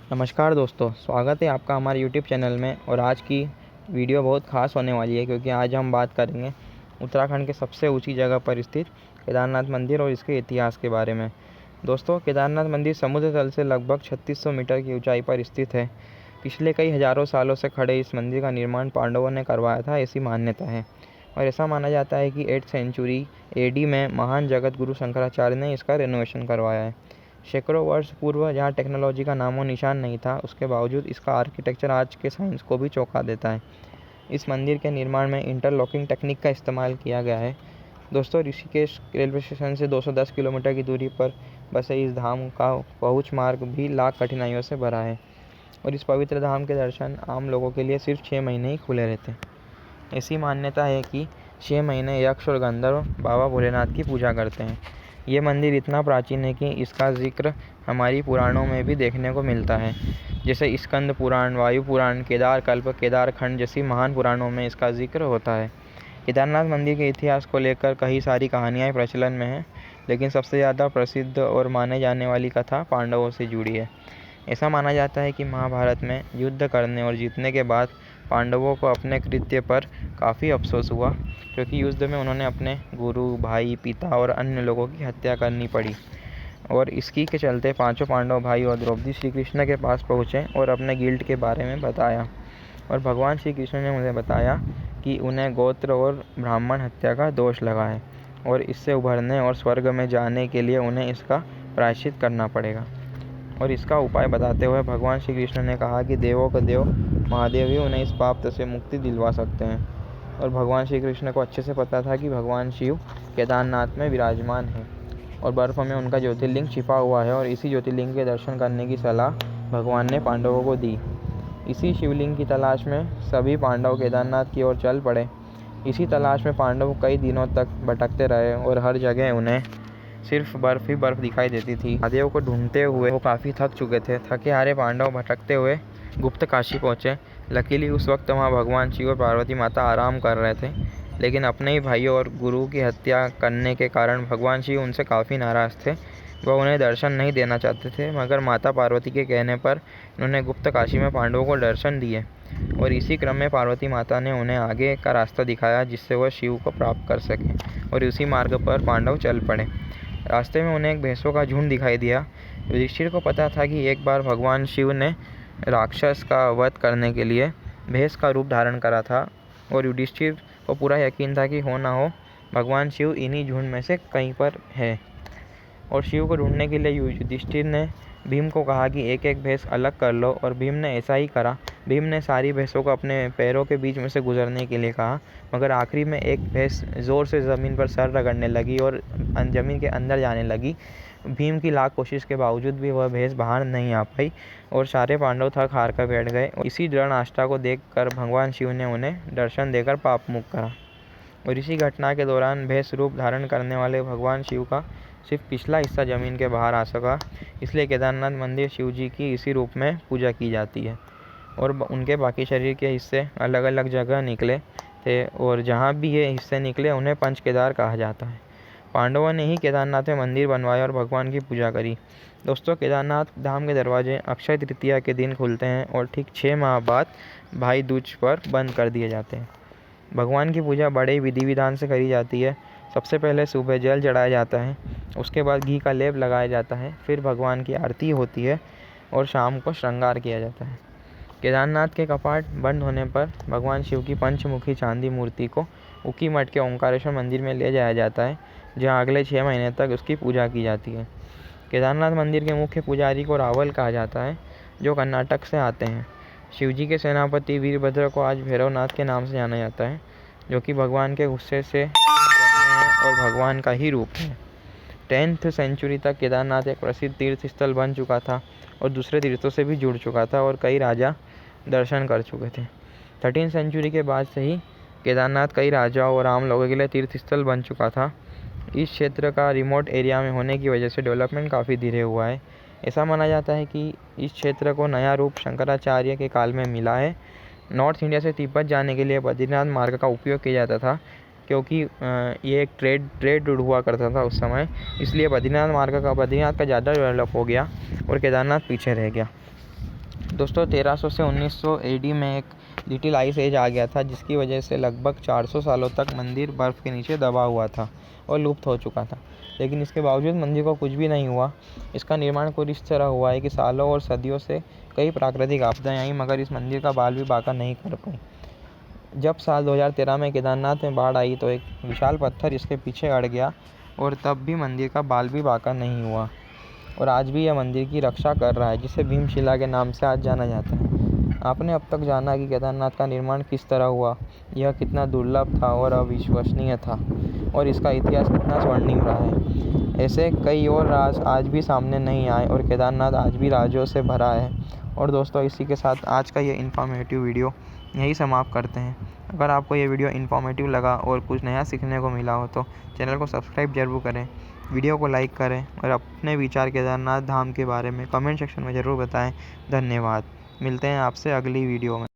नमस्कार दोस्तों, स्वागत है आपका हमारे यूट्यूब चैनल में। और आज की वीडियो बहुत ख़ास होने वाली है क्योंकि आज हम बात करेंगे उत्तराखंड के सबसे ऊंची जगह पर स्थित केदारनाथ मंदिर और इसके इतिहास के बारे में। दोस्तों, केदारनाथ मंदिर समुद्र तल से लगभग 3600 मीटर की ऊंचाई पर स्थित है। पिछले कई हज़ारों सालों से खड़े इस मंदिर का निर्माण पांडवों ने करवाया था, ऐसी मान्यता है। और ऐसा माना जाता है कि 8th सेंचुरी AD में महान जगत गुरु शंकराचार्य ने इसका रेनोवेशन करवाया है। सैकड़ों वर्ष पूर्व जहाँ टेक्नोलॉजी का नामो निशान नहीं था, उसके बावजूद इसका आर्किटेक्चर आज के साइंस को भी चौंका देता है। इस मंदिर के निर्माण में इंटरलॉकिंग टेक्निक का इस्तेमाल किया गया है। दोस्तों, ऋषिकेश रेलवे स्टेशन से 210 किलोमीटर की दूरी पर बसे इस धाम का पहुँच मार्ग भी लाख कठिनाइयों से भरा है। और इस पवित्र धाम के दर्शन आम लोगों के लिए सिर्फ 6 महीने ही खुले रहते हैं। ऐसी मान्यता है कि 6 महीने यक्ष और गंधर्व बाबा भोलेनाथ की पूजा करते हैं। ये मंदिर इतना प्राचीन है कि इसका जिक्र हमारी पुराणों में भी देखने को मिलता है, जैसे स्कंद पुराण, वायु पुराण, केदारकल्प, केदारखंड जैसी महान पुराणों में इसका जिक्र होता है। केदारनाथ मंदिर के इतिहास को लेकर कई सारी कहानियाँ प्रचलन में हैं, लेकिन सबसे ज़्यादा प्रसिद्ध और माने जाने वाली कथा पांडवों से जुड़ी है। ऐसा माना जाता है कि महाभारत में युद्ध करने और जीतने के बाद पांडवों को अपने कृत्य पर काफ़ी अफसोस हुआ, क्योंकि युद्ध में उन्होंने अपने गुरु, भाई, पिता और अन्य लोगों की हत्या करनी पड़ी। और इसकी के चलते पांचों पांडव भाई और द्रौपदी श्री कृष्ण के पास पहुँचे और अपने गिल्ट के बारे में बताया। और भगवान श्री कृष्ण ने उन्हें बताया कि उन्हें गोत्र और ब्राह्मण हत्या का दोष लगा है और इससे उभरने और स्वर्ग में जाने के लिए उन्हें इसका प्रायश्चित करना पड़ेगा। और इसका उपाय बताते हुए भगवान श्री कृष्ण ने कहा कि देवों का देव महादेव ही उन्हें इस पाप से मुक्ति दिलवा सकते हैं। और भगवान श्री कृष्ण को अच्छे से पता था कि भगवान शिव केदारनाथ में विराजमान है और बर्फ़ में उनका ज्योतिर्लिंग छिपा हुआ है, और इसी ज्योतिर्लिंग के दर्शन करने की सलाह भगवान ने पांडवों को दी। इसी शिवलिंग की तलाश में सभी पांडव केदारनाथ की ओर चल पड़े। इसी तलाश में पांडव कई दिनों तक भटकते रहे और हर जगह उन्हें सिर्फ बर्फ़ ही बर्फ़ दिखाई देती थी। महादेव को ढूंढते हुए वो काफ़ी थक चुके थे। थके हारे पांडव भटकते हुए गुप्त काशी पहुँचे। लकीली उस वक्त वहाँ भगवान शिव और पार्वती माता आराम कर रहे थे, लेकिन अपने ही भाइयों और गुरु की हत्या करने के कारण भगवान शिव उनसे काफ़ी नाराज़ थे। वह उन्हें दर्शन नहीं देना चाहते थे, मगर माता पार्वती के कहने पर उन्होंने गुप्त काशी में पांडवों को दर्शन दिए। और इसी क्रम में पार्वती माता ने उन्हें आगे का रास्ता दिखाया, जिससे वह शिव को प्राप्त कर सकें, और उसी मार्ग पर पांडव चल पड़े। रास्ते में उन्हें एक भैंसों का झुंड दिखाई दिया। युधिष्ठिर को पता था कि एक बार भगवान शिव ने राक्षस का वध करने के लिए भैंस का रूप धारण करा था, और युधिष्ठिर को पूरा यकीन था कि हो ना हो भगवान शिव इन्हीं झुंड में से कहीं पर है। और शिव को ढूंढने के लिए युधिष्ठिर ने भीम को कहा कि एक एक भैंस अलग कर लो, और भीम ने ऐसा ही करा। भीम ने सारी भैंसों को अपने पैरों के बीच में से गुजरने के लिए कहा, मगर आखिरी में एक भैंस ज़ोर से ज़मीन पर सर रगड़ने लगी और ज़मीन के अंदर जाने लगी। भीम की लाख कोशिश के बावजूद भी वह भैंस बाहर नहीं आ पाई और सारे पांडव थक हार कर बैठ गए। इसी दृढ़ आस्था को देखकर भगवान शिव ने उन्हें दर्शन देकर पाप मुक्त करा। और इसी घटना के दौरान भैंस रूप धारण करने वाले भगवान शिव का सिर्फ पिछला हिस्सा ज़मीन के बाहर आ सका। इसलिए केदारनाथ मंदिर शिव जी की इसी रूप में पूजा की जाती है, और उनके बाकी शरीर के हिस्से अलग अलग जगह निकले थे, और जहाँ भी ये हिस्से निकले उन्हें पंच केदार कहा जाता है। पांडवों ने ही केदारनाथ में मंदिर बनवाया और भगवान की पूजा करी। दोस्तों, केदारनाथ धाम के दरवाजे अक्षय तृतीया के दिन खुलते हैं और ठीक 6 माह बाद भाई दूज पर बंद कर दिए जाते हैं। भगवान की पूजा बड़े विधि विधान से करी जाती है। सबसे पहले सुबह जल चढ़ाया जाता है, उसके बाद घी का लेप लगाया जाता है, फिर भगवान की आरती होती है और शाम को श्रृंगार किया जाता है। केदारनाथ के कपाट बंद होने पर भगवान शिव की पंचमुखी चांदी मूर्ति को उखीमठ के ओंकारेश्वर मंदिर में ले जाया जाता है, जहां अगले 6 महीने तक उसकी पूजा की जाती है। केदारनाथ मंदिर के मुख्य पुजारी को रावल कहा जाता है, जो कर्नाटक से आते हैं। शिवजी के सेनापति वीरभद्र को आज भैरवनाथ के नाम से जाना जाता है, जो कि भगवान के गुस्से से जन्मे हैं और भगवान का ही रूप है। 10th सेंचुरी तक केदारनाथ एक प्रसिद्ध तीर्थ स्थल बन चुका था और दूसरे तीर्थों से भी जुड़ चुका था, और कई राजा दर्शन कर चुके थे। 13th सेंचुरी के बाद से ही केदारनाथ कई राजाओं और आम लोगों के लिए तीर्थ स्थल बन चुका था। इस क्षेत्र का रिमोट एरिया में होने की वजह से डेवलपमेंट काफ़ी धीरे हुआ है। ऐसा माना जाता है कि इस क्षेत्र को नया रूप शंकराचार्य के काल में मिला है। नॉर्थ इंडिया से तिब्बत जाने के लिए बद्रीनाथ मार्ग का उपयोग किया जाता था, क्योंकि ये एक ट्रेड रूट हुआ करता था उस समय। इसलिए बद्रीनाथ का ज़्यादा डेवलप हो गया और केदारनाथ पीछे रह गया। दोस्तों 1300 से 1900 एडी में एक लिटिल आइस एज आ गया था, जिसकी वजह से लगभग 400 सालों तक मंदिर बर्फ़ के नीचे दबा हुआ था और लुप्त हो चुका था। लेकिन इसके बावजूद मंदिर को कुछ भी नहीं हुआ। इसका निर्माण कुछ इस तरह हुआ है कि सालों और सदियों से कई प्राकृतिक आपदाएं आई, मगर इस मंदिर का बाल भी बांका नहीं कर पाई। जब साल 2013 में केदारनाथ में बाढ़ आई तो एक विशाल पत्थर इसके पीछे अड़ गया और तब भी मंदिर का बाल भी बांका नहीं हुआ। और आज भी यह मंदिर की रक्षा कर रहा है, जिसे भीमशिला के नाम से आज जाना जाता है। आपने अब तक जाना कि केदारनाथ का निर्माण किस तरह हुआ, यह कितना दुर्लभ था और अविश्वसनीय था, और इसका इतिहास कितना स्वर्णिम रहा है। ऐसे कई और राज आज भी सामने नहीं आए और केदारनाथ आज भी राजों से भरा है। और दोस्तों, इसी के साथ आज का ये इन्फॉर्मेटिव वीडियो यही समाप्त करते हैं। अगर आपको ये वीडियो इन्फॉर्मेटिव लगा और कुछ नया सीखने को मिला हो तो चैनल को सब्सक्राइब जरूर करें, वीडियो को लाइक करें और अपने विचार केदारनाथ धाम के बारे में कमेंट सेक्शन में ज़रूर बताएं। धन्यवाद। मिलते हैं आपसे अगली वीडियो में।